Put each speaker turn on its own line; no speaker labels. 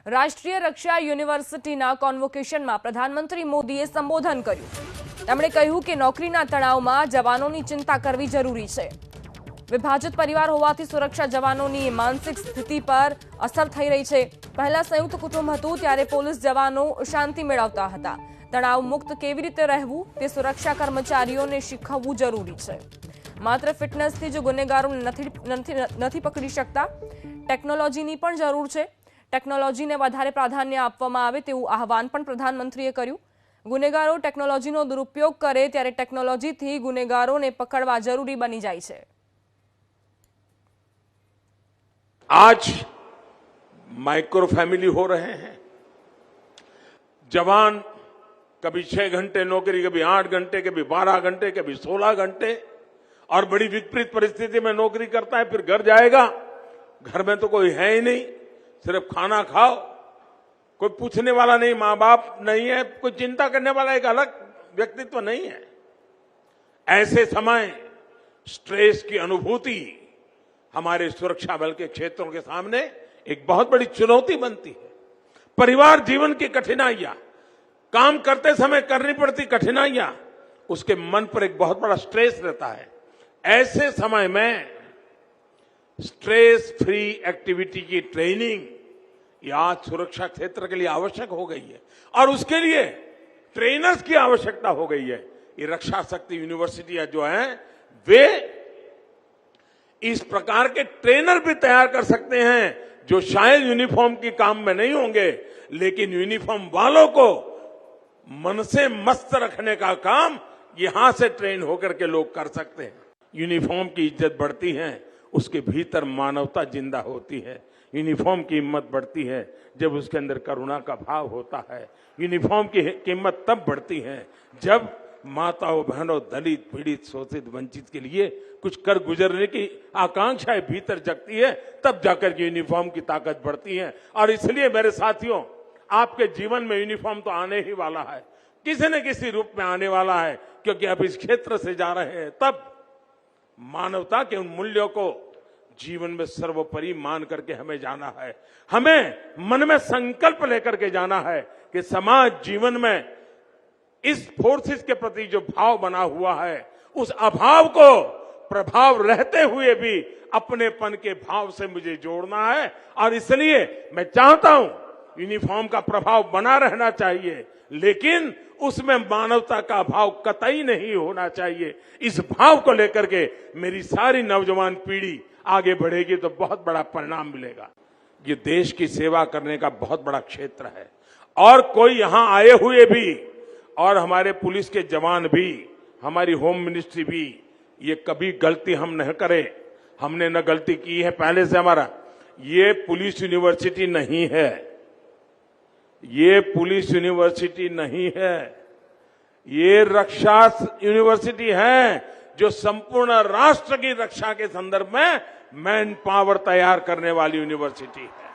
રાષ્ટ્રીય રક્ષા યુનિવર્સિટીના કોન્વોકેશનમાં પ્રધાનમંત્રી મોદીએ સંબોધન કર્યું. તેમણે કહ્યું કે નોકરીના તણાવમાં જવાનોની ચિંતા કરવી જરૂરી છે. વિભાજિત પરિવાર હોવાથી સુરક્ષા જવાનોની માનસિક સ્થિતિ પર અસર થઈ રહી છે. પહેલા સંયુક્ત કુટુંબ હતું ત્યારે પોલીસ જવાનો શાંતિ મેળવતા હતા. તણાવ મુક્ત કેવી રીતે રહેવું તે સુરક્ષા કર્મચારીઓને શીખવવું જરૂરી છે. માત્ર ફિટનેસથી જ ગુનેગારોને નથી પકડી શકતા. ટેકનોલોજીની પણ જરૂર છે. ટેકનોલોજીને વધારે પ્રાધાન્ય આપવામાં આવે તેવું આહવાન પણ પ્રધાનમંત્રીએ કર્યું. ગુનેગારો ટેકનોલોજીનો દુરુપયોગ કરે ત્યારે ટેકનોલોજીથી ગુનેગારોને પકડવા જરૂરી બની જાય છે.
आज माइक्रो फैमिली हो रहे हैं. जवान कभी 6 घंटे नौकरी, कभी 8 घंटे, कभी 12 घंटे, कभी 16 घंटे और बड़ी विपरीत परिस्थिति में नौकरी करता है. फिर घर जाएगा, घर में तो कोई है ही नहीं, सिर्फ खाना खाओ, कोई पूछने वाला नहीं, माँ बाप नहीं है, कोई चिंता करने वाला एक अलग व्यक्तित्व नहीं है. ऐसे समय स्ट्रेस की अनुभूति हमारे सुरक्षा बल के क्षेत्रों के सामने एक बहुत बड़ी चुनौती बनती है. परिवार जीवन की कठिनाइयां, काम करते समय करनी पड़ती कठिनाइयां, उसके मन पर एक बहुत बड़ा स्ट्रेस रहता है. ऐसे समय में स्ट्रेस फ्री एक्टिविटी की ट्रेनिंग ये आज सुरक्षा क्षेत्र के लिए आवश्यक हो गई है और उसके लिए ट्रेनर्स की आवश्यकता हो गई है. ये रक्षा शक्ति यूनिवर्सिटियां जो हैं वे इस प्रकार के ट्रेनर भी तैयार कर सकते हैं जो शायद यूनिफॉर्म की काम में नहीं होंगे, लेकिन यूनिफॉर्म वालों को मन से मस्त रखने का काम यहां से ट्रेन होकर के लोग कर सकते हैं. यूनिफॉर्म की इज्जत बढ़ती है, उसके भीतर मानवता जिंदा होती है. यूनिफॉर्म की हिम्मत बढ़ती है जब उसके अंदर करुणा का भाव होता है. यूनिफॉर्म की कीमत तब बढ़ती है जब माताओं, बहनों, दलित, पीड़ित, शोषित, वंचित के लिए कुछ कर गुजरने की आकांक्षाएं भीतर जगती है. तब जाकर के यूनिफॉर्म की ताकत बढ़ती है. और इसलिए मेरे साथियों, आपके जीवन में यूनिफॉर्म तो आने ही वाला है, किसी न किसी रूप में आने वाला है, क्योंकि अब इस क्षेत्र से जा रहे हैं. तब मानवता के उन मूल्यों को जीवन में सर्वोपरि मान करके हमें जाना है. हमें मन में संकल्प लेकर के जाना है कि समाज जीवन में इस फोर्सेस के प्रति जो भाव बना हुआ है, उस अभाव को प्रभाव रहते हुए भी अपनेपन के भाव से मुझे जोड़ना है. और इसलिए मैं चाहता हूं यूनिफॉर्म का प्रभाव बना रहना चाहिए, लेकिन उसमें मानवता का भाव कतई नहीं होना चाहिए. इस भाव को लेकर के मेरी सारी नौजवान पीढ़ी आगे बढ़ेगी तो बहुत बड़ा परिणाम मिलेगा. ये देश की सेवा करने का बहुत बड़ा क्षेत्र है और कोई यहां आए हुए भी और हमारे पुलिस के जवान भी, हमारी होम मिनिस्ट्री भी, ये कभी गलती हम न करें. हमने न गलती की है पहले से. हमारा ये पुलिस यूनिवर्सिटी नहीं है, ये पुलिस यूनिवर्सिटी नहीं है, ये रक्षा यूनिवर्सिटी है जो संपूर्ण राष्ट्र की रक्षा के संदर्भ में मैन पावर तैयार करने वाली यूनिवर्सिटी है.